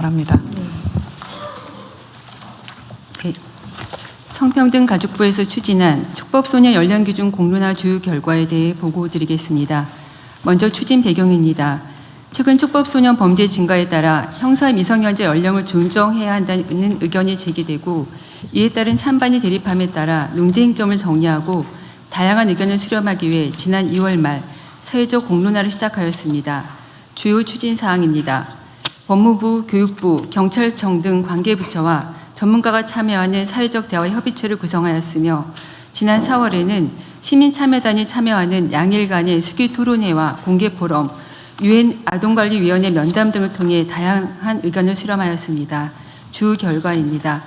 바랍니다. 네. 성평등가족부에서 추진한 촉법소년 연령기준 공론화 조율 결과에 대해 보고드리겠습니다. 먼저 추진 배경입니다. 최근 촉법소년 범죄 증가에 따라 형사 미성년자 연령을 존중해야 한다는 의견이 제기되고, 이에 따른 찬반이 대립함에 따라 논쟁점을 정리하고 다양한 의견을 수렴하기 위해 지난 2월 말 사회적 공론화를 시작하였습니다. 주요 추진 사항입니다. 법무부, 교육부, 경찰청 등 관계부처와 전문가가 참여하는 사회적 대화 협의체를 구성하였으며, 지난 4월에는 시민참여단이 참여하는 양일간의 수기 토론회와 공개 포럼, UN 아동관리위원회 면담 등을 통해 다양한 의견을 수렴하였습니다. 주 결과입니다.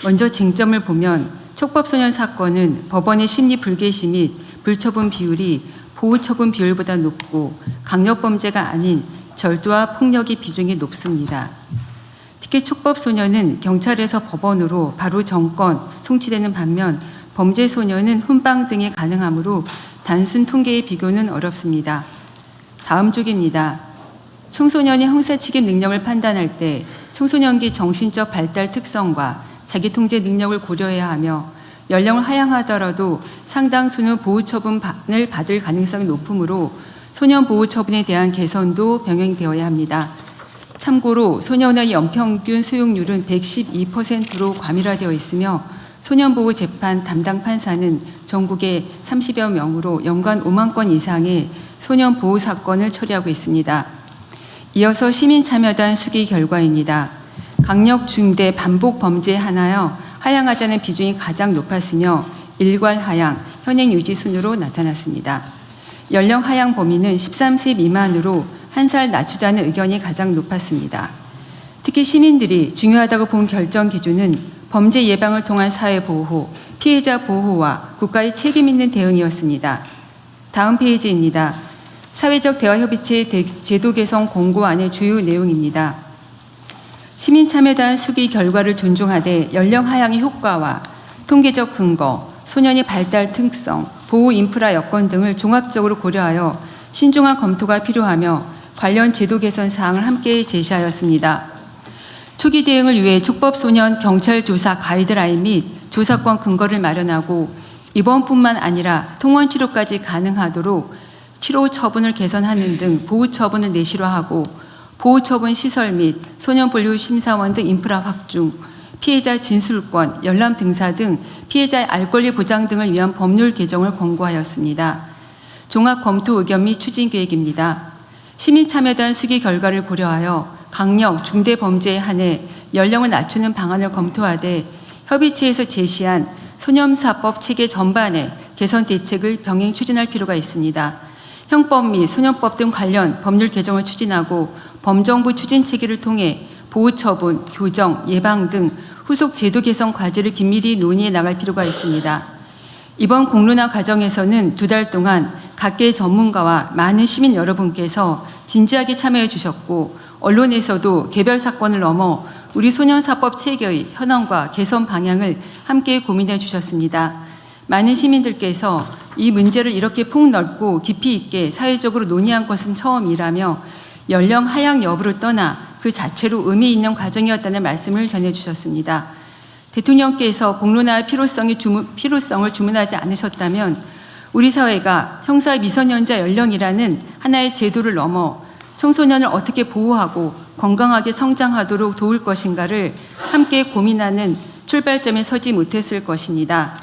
먼저 쟁점을 보면 촉법소년 사건은 법원의 심리 불개시 및 불처분 비율이 보호처분 비율보다 높고, 강력범죄가 아닌 절도와 폭력의 비중이 높습니다. 특히 촉법소년은 경찰에서 법원으로 바로 정권 송치되는 반면, 범죄소년은 훈방 등이 가능하므로 단순 통계의 비교는 어렵습니다. 다음 쪽입니다. 청소년의 형사책임 능력을 판단할 때 청소년기 정신적 발달 특성과 자기통제 능력을 고려해야 하며, 연령을 하향하더라도 상당수는 보호처분을 받을 가능성이 높으므로 소년 보호처분에 대한 개선도 병행되어야 합니다. 참고로 소년의 연평균 수용률은 112%로 과밀화되어 있으며, 소년보호재판 담당 판사는 전국에 30여 명으로 연간 5만 건 이상의 소년보호 사건을 처리하고 있습니다. 이어서 시민참여단 수기 결과입니다. 강력 중대 반복 범죄에 한하여 하향하자는 비중이 가장 높았으며, 일괄 하향, 현행 유지 순으로 나타났습니다. 연령 하향 범위는 13세 미만으로 1살 낮추자는 의견이 가장 높았습니다. 특히 시민들이 중요하다고 본 결정 기준은 범죄 예방을 통한 사회 보호, 피해자 보호와 국가의 책임 있는 대응이었습니다. 다음 페이지입니다. 사회적 대화협의체 제도 개선 공고안의 주요 내용입니다. 시민참여단 수기 결과를 존중하되 연령 하향의 효과와 통계적 근거, 소년의 발달 특성, 보호 인프라 여건 등을 종합적으로 고려하여 신중한 검토가 필요하며 관련 제도 개선 사항을 함께 제시하였습니다. 초기 대응을 위해 촉법소년 경찰 조사 가이드라인 및 조사권 근거를 마련하고, 입원뿐만 아니라 통원 치료까지 가능하도록 치료 처분을 개선하는 등 보호 처분을 내실화하고, 보호 처분 시설 및 소년 분류 심사원 등 인프라 확충, 피해자 진술권, 열람 등사 등 피해자의 알 권리 보장 등을 위한 법률 개정을 권고하였습니다. 종합 검토 의견 및 추진 계획입니다. 시민참여단 수기 결과를 고려하여 강력 중대 범죄에 한해 연령을 낮추는 방안을 검토하되, 협의체에서 제시한 소년사법 체계 전반의 개선 대책을 병행 추진할 필요가 있습니다. 형법 및 소년법 등 관련 법률 개정을 추진하고, 범정부 추진 체계를 통해 보호처분, 교정, 예방 등 후속 제도 개선 과제를 긴밀히 논의해 나갈 필요가 있습니다. 이번 공론화 과정에서는 2달 동안 각계 전문가와 많은 시민 여러분께서 진지하게 참여해 주셨고, 언론에서도 개별 사건을 넘어 우리 소년사법 체계의 현황과 개선 방향을 함께 고민해 주셨습니다. 많은 시민들께서 이 문제를 이렇게 폭넓고 깊이 있게 사회적으로 논의한 것은 처음이라며, 연령 하향 여부를 떠나 그 자체로 의미 있는 과정이었다는 말씀을 전해주셨습니다. 대통령께서 공론화의 필요성을 주문하지 않으셨다면 우리 사회가 형사 미성년자 연령이라는 하나의 제도를 넘어 청소년을 어떻게 보호하고 건강하게 성장하도록 도울 것인가를 함께 고민하는 출발점에 서지 못했을 것입니다.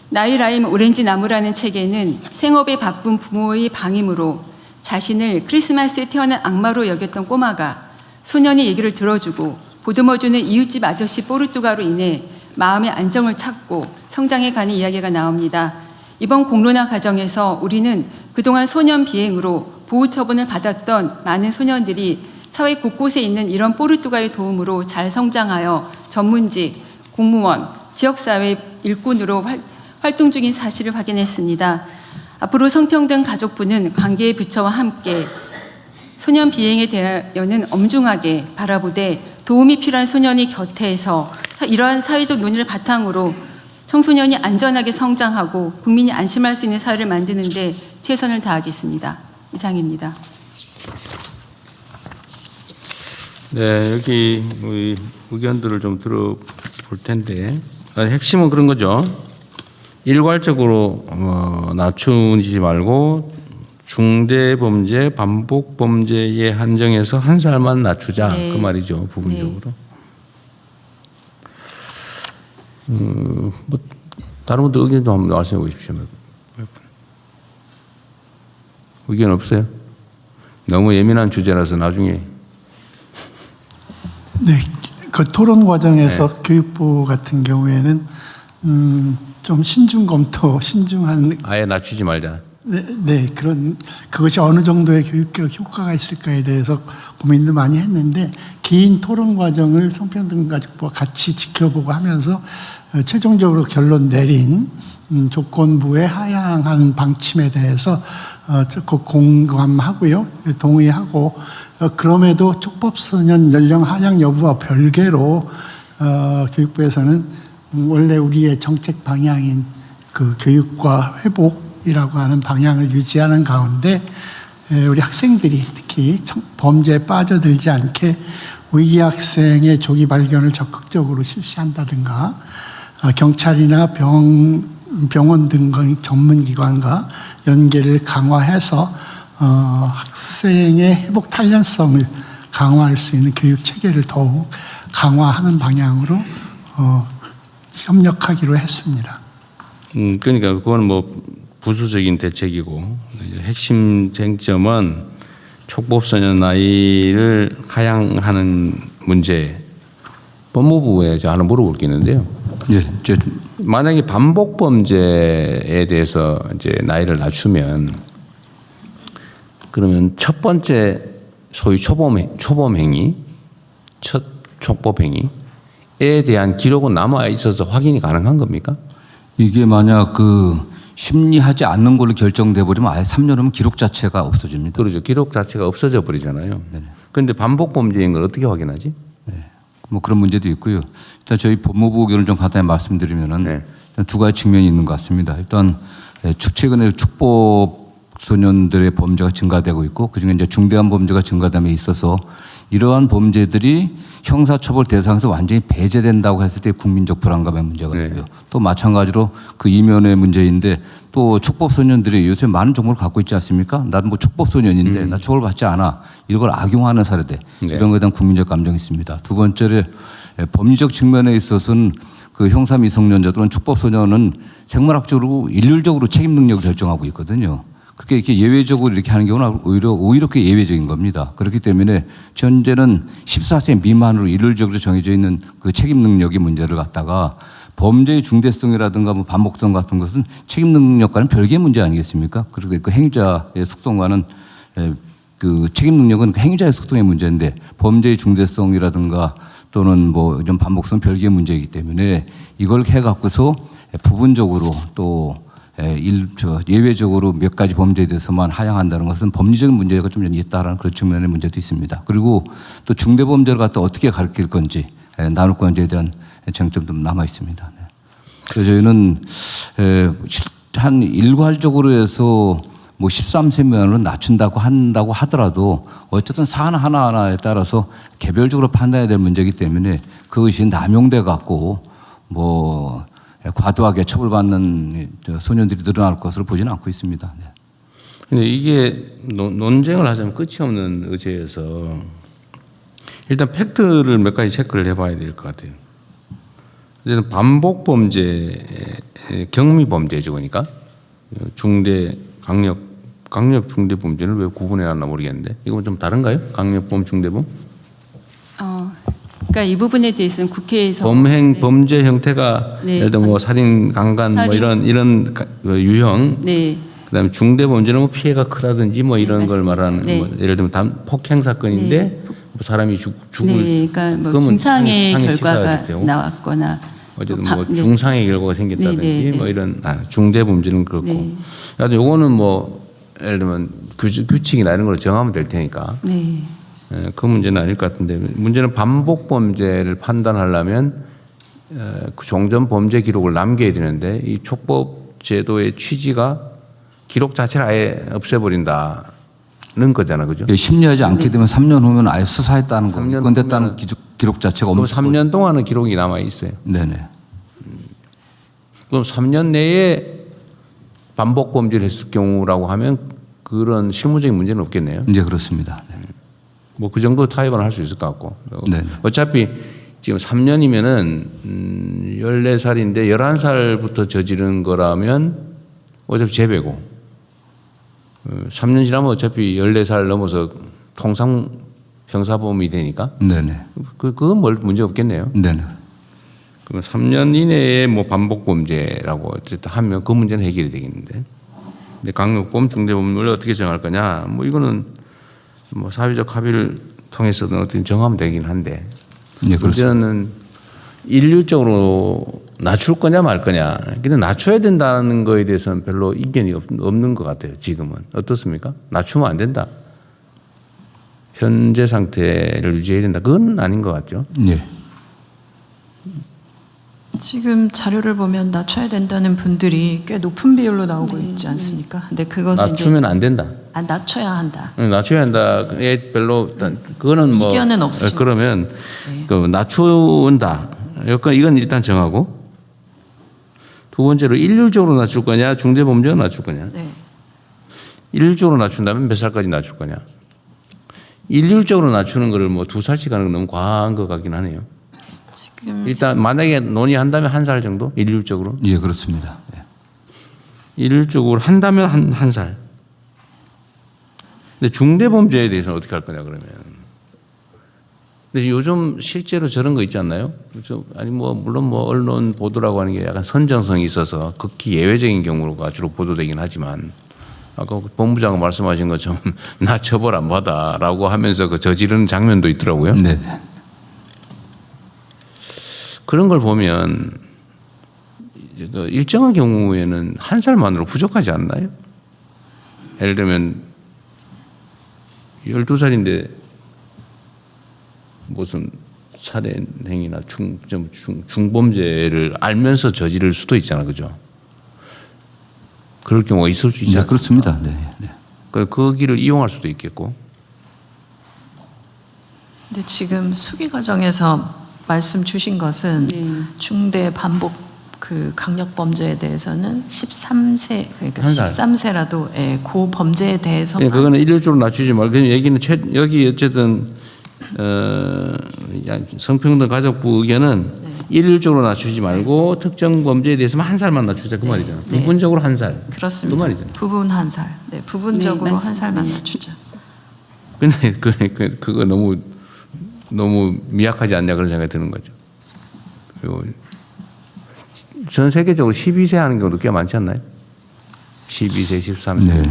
나이라임 오렌지 나무라는 책에는 생업에 바쁜 부모의 방임으로 자신을 크리스마스에 태어난 악마로 여겼던 꼬마가 소년의 얘기를 들어주고 보듬어주는 이웃집 아저씨 뽀르뚜가로 인해 마음의 안정을 찾고 성장해가는 이야기가 나옵니다. 이번 공론화 과정에서 우리는 그동안 소년 비행으로 보호 처분을 받았던 많은 소년들이 사회 곳곳에 있는 이런 뽀르뚜가의 도움으로 잘 성장하여 전문직, 공무원, 지역사회 일꾼으로 활동 중인 사실을 확인했습니다. 앞으로 성평등가족부는 관계 부처와 함께 소년 비행에 대하여는 엄중하게 바라보되, 도움이 필요한 소년이 곁에서 이러한 사회적 논의를 바탕으로 청소년이 안전하게 성장하고 국민이 안심할 수 있는 사회를 만드는 데 최선을 다하겠습니다. 이상입니다. 네, 여기 우리 의견들을 좀 들어볼 텐데 핵심은 그런 거죠. 일괄적으로 낮추지 말고 중대범죄, 반복범죄에 한정해서 한 살만 낮추자. 네. 그 말이죠. 부분적으로. 뭐 다른 분들 의견 좀 한번 말씀해 보십시오. 의견 없어요? 너무 예민한 주제라서 나중에. 네, 그 토론 과정에서 교육부 같은 경우에는 좀 신중 검토, 신중한 아예 낮추지 말자. 네, 그런 그것이 어느 정도의 교육적 효과가 있을까에 대해서 고민도 많이 했는데 긴 토론 과정을 성평등가족부와 같이 지켜보고 하면서 최종적으로 결론 내린 조건부의 하향하는 방침에 대해서 적극 공감하고요, 동의하고 그럼에도 촉법소년 연령 하향 여부와 별개로 교육부에서는 원래 우리의 정책 방향인 그 교육과 회복이라고 하는 방향을 유지하는 가운데 우리 학생들이 특히 범죄에 빠져들지 않게 위기 학생의 조기 발견을 적극적으로 실시한다든가 경찰이나 병원 등 전문기관과 연계를 강화해서 학생의 회복 탄력성을 강화할 수 있는 교육 체계를 더욱 강화하는 방향으로 협력하기로 했습니다. 그러니까 그건 뭐 부수적인 대책이고 핵심 쟁점은 촉법소년 나이를 하향하는 문제. 법무부에 저 하나 물어볼 게 있는데요. 예, 만약에 반복 범죄에 대해서 이제 나이를 낮추면 그러면 첫 번째 소위 초범 행위, 첫 촉법 행위에 대한 기록은 남아 있어서 확인이 가능한 겁니까? 이게 만약 그 심리하지 않는 걸로 결정돼 버리면 아예 3년이면 기록 자체가 없어집니다. 그렇죠. 기록 자체가 없어져 버리잖아요. 네네. 그런데 반복 범죄인 걸 어떻게 확인하지? 네. 뭐 그런 문제도 있고요. 일단 저희 법무부 의견을 좀 간단히 말씀드리면은 네. 일단 두 가지 측면이 있는 것 같습니다. 일단 최근에 축법 소년들의 범죄가 증가되고 있고 그중에 이제 중대한 범죄가 증가됨에 있어서 이러한 범죄들이 형사처벌 대상에서 완전히 배제된다고 했을 때 국민적 불안감의 문제가 네. 있고요. 또 마찬가지로 그 이면의 문제인데 또 촉법소년들이 요새 많은 정보를 갖고 있지 않습니까? 나도 뭐 촉법소년인데 나 처벌받지 않아. 이걸 악용하는 사례들 네. 이런 것에 대한 국민적 감정이 있습니다. 두 번째로 법리적 측면에 있어서는 그 형사 미성년자들은 촉법소년은 생물학적으로 일률적으로 책임 능력을 결정하고 있거든요. 그렇게 이렇게 예외적으로 이렇게 하는 경우는 오히려 그게 예외적인 겁니다. 그렇기 때문에 현재는 14세 미만으로 일률적으로 정해져 있는 그 책임 능력의 문제를 갖다가 범죄의 중대성이라든가 뭐 반복성 같은 것은 책임 능력과는 별개의 문제 아니겠습니까? 그리고 그 행위자의 속성과는 그 책임 능력은 그 행위자의 속성의 문제인데 범죄의 중대성이라든가 또는 뭐 이런 반복성 별개의 문제이기 때문에 이걸 해갖고서 부분적으로 또 예외적으로 몇 가지 범죄에 대해서만 하향한다는 것은 법리적인 문제가 좀 있다라는 그런 측면의 문제도 있습니다. 그리고 또 중대범죄를 갖다 어떻게 가르칠 건지 나눌 건지에 대한 쟁점도 남아 있습니다. 그래서 저희는 한 일괄적으로 해서 뭐 13세 미만으로 낮춘다고 한다고 하더라도 어쨌든 사안 하나하나에 따라서 개별적으로 판단해야 될 문제이기 때문에 그것이 남용돼 갖고 뭐 과도하게 처벌받는 소년들이 늘어날 것으로 보지는 않고 있습니다. 근데 이게 논쟁을 하자면 끝이 없는 의제여서 일단 팩트를 몇 가지 체크를 해봐야 될 것 같아요. 어쨌든 반복 범죄, 경미 범죄죠, 그러니까 중대 강력 중대 범죄를 왜 구분해놨나 모르겠는데 이건 좀 다른가요? 강력범, 중대범? 그러니까 이 부분에 대해서는 국회에서 범죄 형태가 네. 예를 들어 뭐 살인, 강간 뭐 살인. 이런 유형, 네. 그다음에 중대 범죄는 뭐 피해가 크다든지 뭐 이런 네, 걸 맞습니다. 말하는 네. 뭐 예를 들면 폭행 사건인데 네. 뭐 사람이 죽을 네, 그러니까 뭐 그러면 중상의 상해 결과가 치사하게 되고. 나왔거나 어쨌든 뭐 뭐 네. 중상의 결과가 생겼다든지 네, 네, 뭐 네. 이런 중대 범죄는 그렇고. 네. 하여튼 요거는 뭐 예를 들면 규칙이나 이런 걸로 정하면 될 테니까. 네. 그 문제는 아닐 것 같은데 문제는 반복 범죄를 판단하려면 그 종전 범죄 기록을 남겨야 되는데 이 촉법 제도의 취지가 기록 자체를 아예 없애버린다. 거잖아, 그죠? 심리하지 않게 되면 3년 후면 아예 수사했다는 거, 3년 건댔다는 기록 자체가 그럼 없는 3년 동안은 기록이 남아 있어요. 네네. 그럼 3년 내에 반복 범죄를 했을 경우라고 하면 그런 실무적인 문제는 없겠네요. 이제 그렇습니다. 네. 뭐 그 정도 타협은 할 수 있을 것 같고. 네. 어차피 지금 3년이면은 14살인데 11살부터 저지른 거라면 어차피 재배고 3년 지나면 어차피 14살 넘어서 통상 형사범이 되니까 네네. 그건 뭘 문제 없겠네요. 네네. 그러면 3년 이내에 뭐 반복 범죄라고 어쨌든 하면 그 문제는 해결이 되겠는데. 근데 강력범, 중대범을 어떻게 정할 거냐? 뭐 이거는 뭐 사회적 합의를 통해서는 어떻게 정하면 되긴 한데. 네, 그렇습니다. 문제는 일률적으로 낮출 거냐 말 거냐. 근데 낮춰야 된다는 거에 대해서는 별로 이견이 없는 것 같아요. 지금은 어떻습니까? 낮추면 안 된다. 현재 상태를 유지해야 된다. 그건 아닌 것 같죠. 네. 지금 자료를 보면 낮춰야 된다는 분들이 꽤 높은 비율로 나오고 있지 않습니까? 근데 그것은 낮추면 안 된다. 낮춰야 한다. 낮춰야 한다. 별로 그거는 뭐 이견은 없으신 그러면 그 낮춘다. 이건 일단 정하고 두 번째로 일률적으로 낮출 거냐, 중대범죄로 낮출 거냐. 네. 일률적으로 낮춘다면 몇 살까지 낮출 거냐. 일률적으로 낮추는 거를 뭐 2살씩 하는 건 너무 과한 것 같긴 하네요. 지금 일단 만약에 논의한다면 1살 정도 일률적으로. 예, 그렇습니다. 네. 일률적으로 한다면 한 살. 근데 중대범죄에 대해서는 어떻게 할 거냐 그러면. 근데 요즘 실제로 저런 거 있지 않나요? 아니 뭐 물론 뭐 언론 보도라고 하는 게 약간 선정성이 있어서 극히 예외적인 경우가 주로 보도되긴 하지만 아까 본부장은 말씀하신 것처럼 나 처벌 안 받아라고 하면서 그 저지르는 장면도 있더라고요. 네. 그런 걸 보면 일정한 경우에는 1살만으로 부족하지 않나요? 예를 들면 12살인데 무슨 살인행위나 중범죄를 알면서 저지를 수도 있잖아, 그죠? 그럴 경우가 있을 수 있지 네, 않습니까? 그렇습니다. 네. 네. 그 길을 이용할 수도 있겠고. 근데 지금 수기 과정에서 말씀 주신 것은 네. 중대 반복 그 강력 범죄에 대해서는 13세 그러니까 한 살. 13세라도 예, 고 범죄에 대해서 예, 그거는 일률적으로 낮추지 말고 그냥 얘기는 여기 어쨌든 성평등 가족부 의견은 일률적으로 낮추지 말고 특정 범죄에 대해서만 1살만 낮추자 그 말이잖아. 네. 부분적으로 1살. 그렇습니다. 그 말이잖아. 부분 한 살. 네, 부분적으로 네, 한 살만 맞습니다. 낮추자. 근데 그거 너무 미약하지 않냐 그런 생각이 드는 거죠. 그리고 전 세계적으로 12세 하는 경우도 꽤 많지 않나요? 12세, 13세. 네.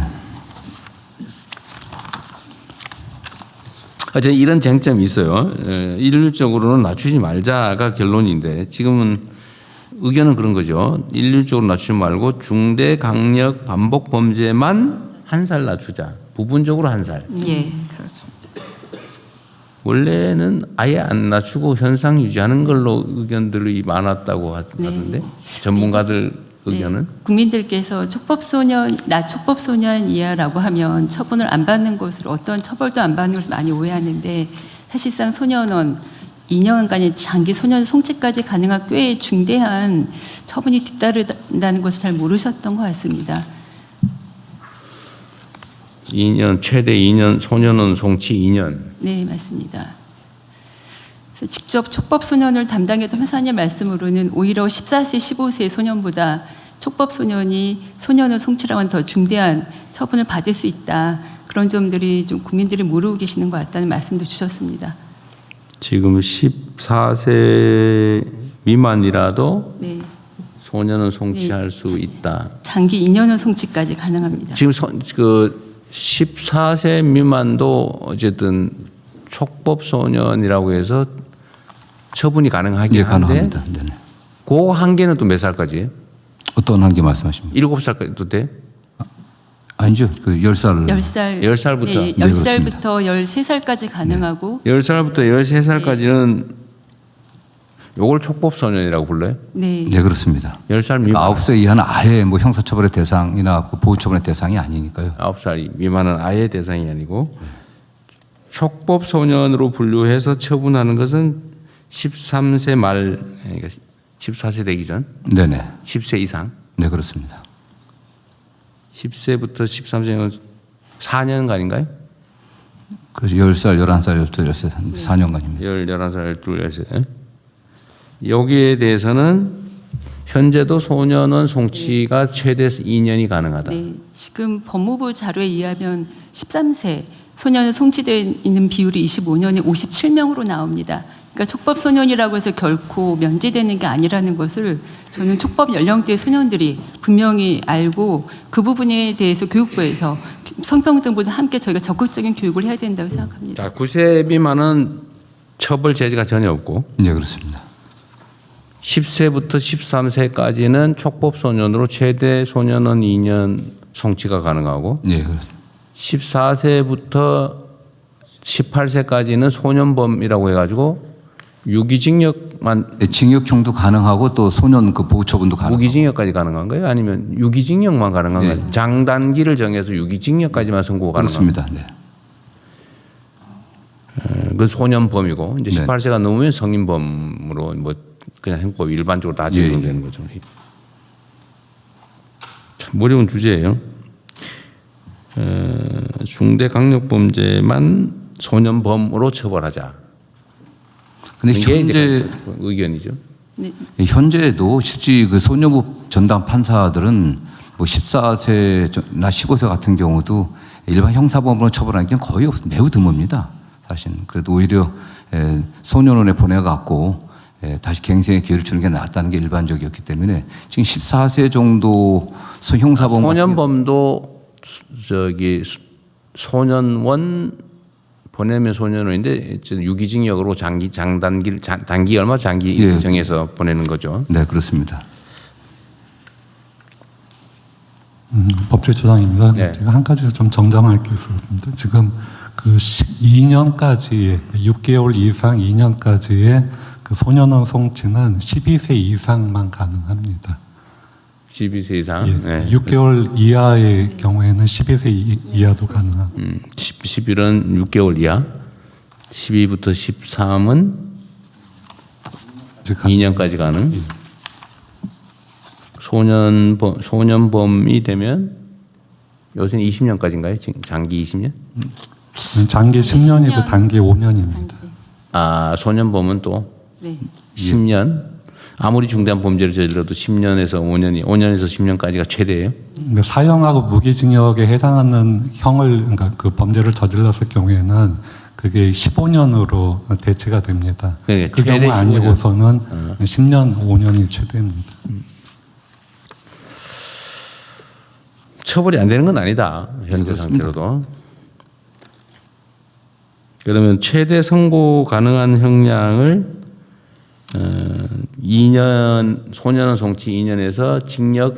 어쨌든 이런 쟁점이 있어요. 일률적으로는 낮추지 말자가 결론인데 지금은 의견은 그런 거죠. 일률적으로 낮추지 말고 중대 강력 반복 범죄만 1살 낮추자. 부분적으로 1살. 예, 그렇습니다. 원래는 아예 안 낮추고 현상 유지하는 걸로 의견들이 많았다고 하던데 전문가들 의견은. 네. 국민들께서 촉법소년 이하라고 하면 처분을 안 받는 것으로 어떤 처벌도 안 받는 것을 많이 오해하는데 사실상 소년원 2년간의 장기 소년 송치까지 가능한 꽤 중대한 처분이 뒤따른다는 것을 잘 모르셨던 것 같습니다. 2년 최대 2년 소년원 송치 2년. 네, 맞습니다. 그래서 직접 촉법소년을 담당했던 회사님 말씀으로는 오히려 14세, 15세 소년보다 촉법소년이 소년을 송치라는 더 중대한 처분을 받을 수 있다. 그런 점들이 좀 국민들이 모르고 계시는 것 같다는 말씀도 주셨습니다. 지금 14세 미만이라도 네, 소년은 송치할 수 있다. 장기 2년을 송치까지 가능합니다. 지금 그 14세 미만도 어쨌든 촉법 소년이라고 해서 처분이 가능하긴 예, 한데 가능합니다. 네. 그 한계는 또 몇 살까지예요? 어떤 한계 말씀하십니까? 7살까지도 돼? 아니죠. 그 10살. 10살, 10살부터? 네, 네, 10살부터 13살까지 가능하고 10살부터 13살까지는 요걸 촉법소년이라고 불러요? 네. 네, 그렇습니다. 10살 미만. 그러니까 9세 이하는 아예 뭐 형사처벌의 대상이나 그 보호처분의 대상이 아니니까요. 9살 미만은 아예 대상이 아니고 촉법소년으로 분류해서 처분하는 것은 13세 말, 그러니까 14세 되기 전, 네네. 10세 이상, 네, 그렇습니다. 10세부터 13세는 4년간인가요? 그래서 10살, 11살, 12살, 4년간입니다. 11살, 12살. 여기에 대해서는 현재도 소년원 송치가 최대 2년이 가능하다. 네, 지금 법무부 자료에 의하면 13세 소년이 송치되어 있는 비율이 25년에 57명으로 나옵니다. 그러니까 촉법 소년이라고 해서 결코 면제되는 게 아니라는 것을 저는 촉법 연령대 소년들이 분명히 알고 그 부분에 대해서 교육부에서 성평등보다 함께 저희가 적극적인 교육을 해야 된다고 생각합니다. 자, 9세 미만은 처벌 제재가 전혀 없고 네, 그렇습니다. 10세부터 13세까지는 촉법소년으로 최대 소년원 2년 송치가 가능하고 네, 그렇습니다. 14세부터 18세까지는 소년범이라고 해가지고 유기징역만 네, 징역형도 가능하고 또 소년 그 보호처분도 가능하고. 무기징역까지 가능한 거예요? 아니면 유기징역만 가능한 네. 거예요? 장단기를 정해서 유기징역까지만 선고가 가능한 그렇습니다. 네. 거예요? 그 소년범이고 이제 네. 18세가 넘으면 성인범으로 뭐 그냥 형법 일반적으로 다 적용되는 거죠. 참 어려운 주제예요. 중대강력범죄만 소년범으로 처벌하자. 근데 이게 현재 이제 의견이죠. 네, 현재도 실제 그 소년법 전담 판사들은 뭐 14세나 15세 같은 경우도 일반 형사범으로 처벌하는 게 거의 매우 드뭅니다. 사실 그래도 오히려 소년원에 보내갖고 다시 갱생의 기회를 주는 게 낫다는 게 일반적이었기 때문에 지금 14세 정도 형사범 소년범도 저기 소년원 보내면 소년원인데 유기징역으로 단기 얼마 장기 예. 정해서 보내는 거죠. 네, 그렇습니다. 법제처장입니다. 네. 제가 한 가지 좀 정정할 게 있습니다. 지금 그 12년까지 6개월 이상 2년까지의 그 소년원 송치는 12세 이상만 가능합니다. 12세 이상. 예, 네. 6개월 이하의 경우에는 12세 이하도 가능하고 11은 6개월 이하, 12부터 13은 2년까지 가는. 소년범이 되면 요새는 20년까지인가요? 장기 20년? 장기 10년이고 10년. 단기 5년입니다. 아, 소년범은 또 네. 10년. 아무리 중대한 범죄를 저질러도 10년에서 5년에서 10년까지가 최대예요. 그러니까 사형하고 무기징역에 해당하는 형을 그러니까 그 범죄를 저질렀을 경우에는 그게 15년으로 대체가 됩니다. 그러니까 그 최대 경우 15년. 아니고서는 10년, 5년이 최대입니다. 처벌이 안 되는 건 아니다. 현재 그렇습니다. 상태로도. 그러면 최대 선고 가능한 형량을 2년 소년원 송치 2년에서 징역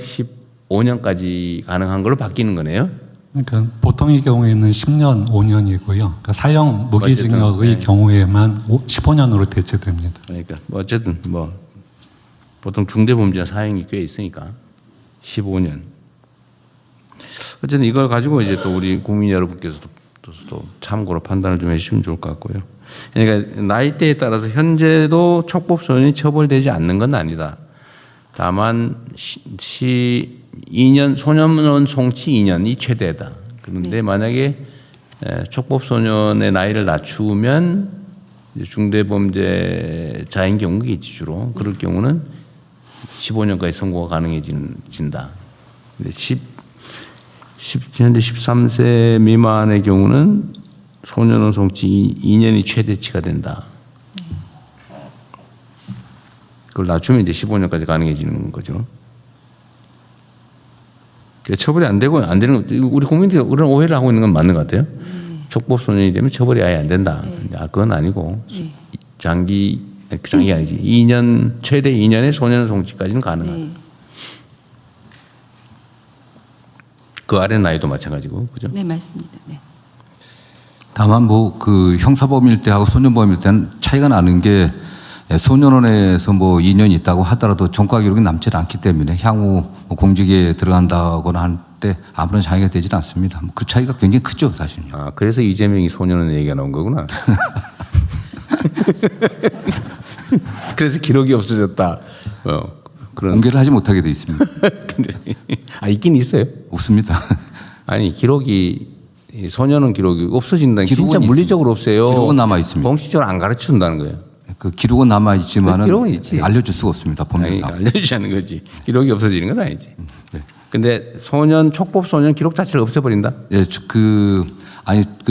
15년까지 가능한 걸로 바뀌는 거네요. 그러니까 보통의 경우에는 10년, 5년이고요. 그러니까 사형 무기징역의 어쨌든, 네. 경우에만 15년으로 대체됩니다. 그러니까 뭐 어쨌든 뭐 보통 중대범죄나 사형이 꽤 있으니까 15년. 어쨌든 이걸 가지고 이제 또 우리 국민 여러분께서도 또 참고로 판단을 좀 해주시면 좋을 것 같고요. 그러니까 나이대에 따라서 현재도 촉법소년이 처벌되지 않는 건 아니다. 다만 2년 소년원 송치 2년이 최대다. 그런데 만약에 촉법소년의 나이를 낮추면 중대범죄자인 경우겠지 주로. 그럴 경우는 15년까지 선고가 가능해진다. 근데 현재 13세 미만의 경우는 소년원 송치 2년이 최대치가 된다. 그걸 낮추면 이제 15년까지 가능해지는 거죠. 그러니까 처벌이 안 되고 안 되는 거, 우리 국민들이 그런 오해를 하고 있는 건 맞는 것 같아요. 촉법소년이 되면 처벌이 아예 안 된다. 아, 그건 아니고 장기 아니지. 2년 최대 2년의 소년원 송치까지는 가능하다. 네. 그 아래 나이도 마찬가지고, 그죠? 네, 맞습니다. 네. 다만 뭐 그 형사범일 때하고 소년범일 때는 차이가 나는 게 소년원에서 뭐 2년 있다고 하더라도 전과 기록이 남지 않기 때문에 향후 뭐 공직에 들어간다거나 할 때 아무런 장애가 되지는 않습니다. 그 차이가 굉장히 크죠, 사실요. 아, 그래서 이재명이 소년원 얘기가 나온 거구나. 그래서 기록이 없어졌다. 그런. 공개를 하지 못하게 돼 있습니다. 아, 있긴 있어요. 없습니다. 아니, 기록이 소년원 기록이 없어진다는 게 진짜 기록은 물리적으로 없어요. 기록은 남아 있습니다. 공식적으로 안 가르쳐 준다는 거예요. 그 기록은 남아 있지만은 그 기록은 있지. 알려줄 수가 없습니다. 아니, 법률상. 알려주지 않는 거지. 기록이 없어지는 건 아니지. 네. 근데 촉법 소년 기록 자체를 없애버린다? 예, 그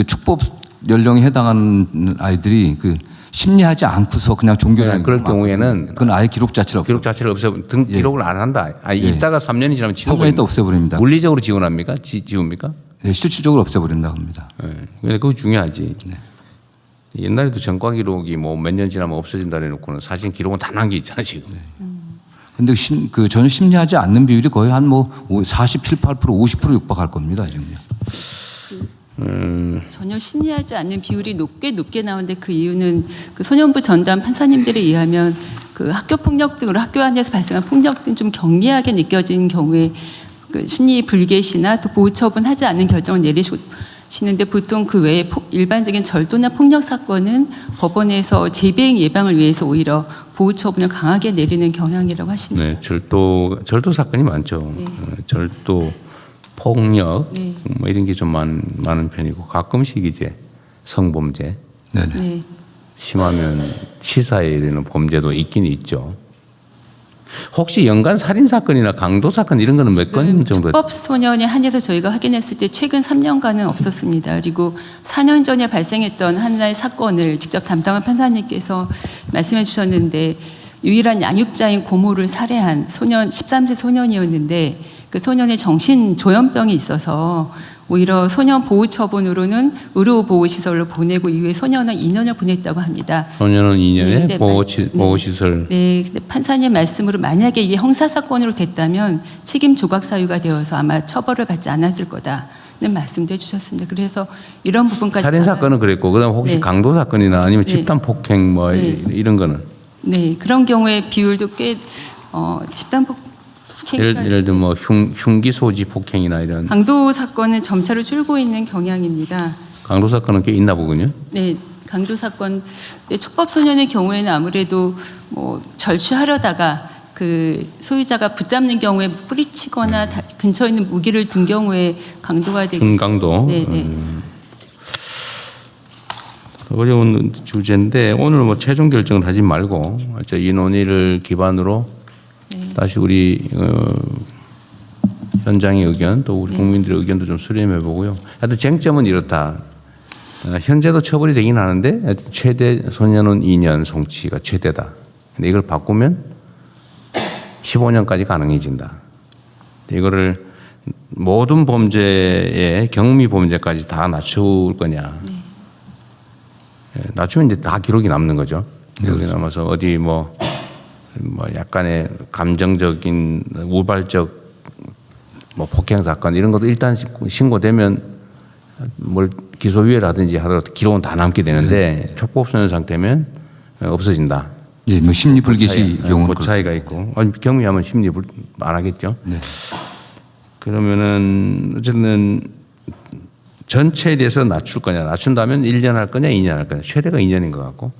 축법 연령에 해당하는 아이들이 그 심리하지 않고서 그냥 종결하는 그럴 경우에는 그건 아예 기록 자체를 없애. 기록 자체를 등 기록을 안 한다. 아니, 있다가 3년이 지나면 3년이 있다 없애버립니다. 물리적으로 지원합니까? 지웁니까? 예, 실질적으로 없애버린다고 합니다. 예. 근데 그거 중요하지. 옛날에도 전과 기록이 뭐 몇 년 지나면 없어진다 해놓고는 사실 기록은 다 남겨 있잖아 지금. 근데 전혀 심리하지 않는 비율이 거의 한 뭐 47, 8%, 50% 육박할 겁니다, 지금요. 전혀 심리하지 않는 비율이 높게 나오는데 그 이유는 그 소년부 전담 판사님들에 의하면 그 학교 폭력 등으로 학교 안에서 발생한 폭력 등 좀 경미하게 느껴진 경우에 그 심리 불개시나 또 보호 처분하지 않는 결정을 내리시는데 보통 그 외에 일반적인 절도나 폭력 사건은 법원에서 재배행 예방을 위해서 오히려 보호 처분을 강하게 내리는 경향이라고 하십니다. 네, 절도 사건이 많죠. 네. 절도, 폭력 네. 뭐 이런 게 좀 많은 편이고 가끔씩 이제 성범죄, 네네. 네. 심하면 치사에 이르는 범죄도 있긴 있죠. 혹시 연간 살인 사건이나 강도 사건 이런 거는 몇 건 정도? 축법 소년에 한해서 저희가 확인했을 때 최근 3년간은 없었습니다. 그리고 4년 전에 발생했던 하나의 사건을 직접 담당한 판사님께서 말씀해 주셨는데 유일한 양육자인 고모를 살해한 소년 13세 소년이었는데 그 소년의 정신 조현병이 있어서 오히려 소년 보호 처분으로는 의료 보호 시설로 보내고 이후에 소년은 2년을 보냈다고 합니다. 소년은 2년에 네, 보호 시설. 네, 근데 판사님 말씀으로 만약에 이게 형사 사건으로 됐다면 책임 조각 사유가 되어서 아마 처벌을 받지 않았을 거다는 말씀도 해주셨습니다. 그래서 이런 부분까지 살인 사건은 그랬고 그다음 혹시 네. 강도 사건이나 아니면 네. 집단 폭행 뭐 네. 이런 거는 네 그런 경우에 비율도 꽤 집단 폭행 예를 들면 뭐 흉기 소지 폭행이나 이런 강도 사건은 점차로 줄고 있는 경향입니다. 강도 사건은 꽤 있나 보군요. 네, 강도 사건. 촉법 소년의 경우에는 아무래도 뭐 절취하려다가 그 소유자가 붙잡는 경우에 뿌리치거나 근처에 있는 무기를 든 경우에 강도가 되고. 중강도. 네, 네. 어려운 주제인데 오늘 뭐 최종 결정을 하지 말고 이 논의를 기반으로 다시 우리 현장의 의견 또 우리 국민들의 의견도 좀 수렴해 보고요. 하여튼 쟁점은 이렇다. 현재도 처벌이 되긴 하는데 하여튼 최대 소년은 2년 송치가 최대다. 근데 이걸 바꾸면 15년까지 가능해진다. 이거를 모든 범죄의 경미 범죄까지 다 낮출 거냐. 낮추면 이제 다 기록이 남는 거죠. 기록이 남아서 어디 뭐 약간의 감정적인 우발적 뭐 폭행 사건 이런 것도 일단 신고되면 뭘 기소유예라든지 하더라도 기록은 다 남게 되는데 촉법소년 상태면 없어진다. 예, 뭐 심리 불개시 경우는 그 차이가 있고 경미하면 심리 안 하겠죠. 네. 그러면은 어쨌든 전체에 대해서 낮출 거냐, 낮춘다면 1년 할 거냐, 2년 할 거냐. 최대가 2년인 것 같고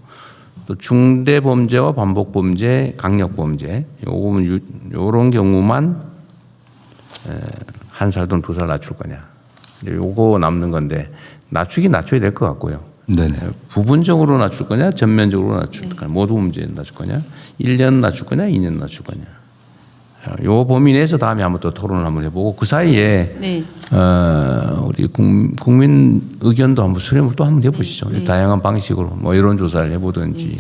또 중대 범죄와 반복 범죄, 강력 범죄 요런 경우만 한 살 또는 2살 낮출 거냐. 요거 남는 건데 낮추긴 낮춰야 될 것 같고요. 네네. 부분적으로 낮출 거냐, 전면적으로 낮출 거냐, 모두 범죄 낮출 거냐, 1년 낮출 거냐, 2년 낮출 거냐. 요 범위 내에서 다음에 한번 또 토론을 한번 해보고 그 사이에 네. 우리 국민 의견도 한번 수렴을 또 한번 해보시죠. 네. 다양한 방식으로 뭐 여론 조사를 해보든지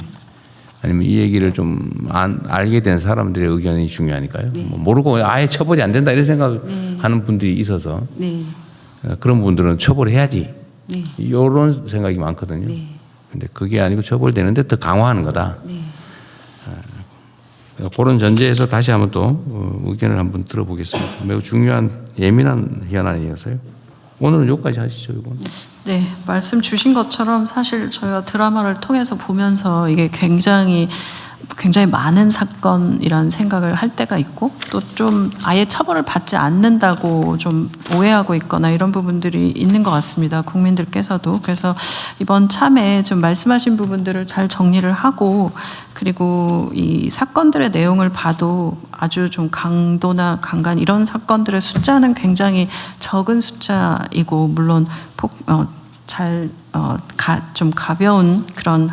아니면 이 얘기를 좀 알게 된 사람들의 의견이 중요하니까요. 뭐 모르고 아예 처벌이 안 된다 이런 생각하는 분들이 있어서 네. 그런 분들은 처벌해야지 네. 이런 생각이 많거든요. 네. 근데 그게 아니고 처벌되는데 더 강화하는 거다. 네. 그런 전제에서 다시 한번 또 의견을 한번 들어보겠습니다. 매우 중요한 예민한 현안이어서요. 오늘은 여기까지 하시죠. 이건. 네, 말씀 주신 것처럼 사실 저희가 드라마를 통해서 보면서 이게 굉장히 굉장히 많은 사건이라는 생각을 할 때가 있고 또 좀 아예 처벌을 받지 않는다고 좀 오해하고 있거나 이런 부분들이 있는 것 같습니다. 국민들께서도. 그래서 이번 참에 좀 말씀하신 부분들을 잘 정리를 하고 그리고 이 사건들의 내용을 봐도 아주 좀 강도나 강간 이런 사건들의 숫자는 굉장히 적은 숫자이고 물론 좀 가벼운 그런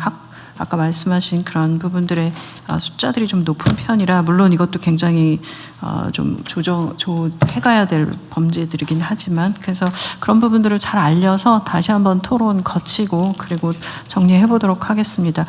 아까 말씀하신 그런 부분들의 숫자들이 좀 높은 편이라 물론 이것도 굉장히 좀 조정해가야 될 범죄들이긴 하지만 그래서 그런 부분들을 잘 알려서 다시 한번 토론 거치고 그리고 정리해 보도록 하겠습니다.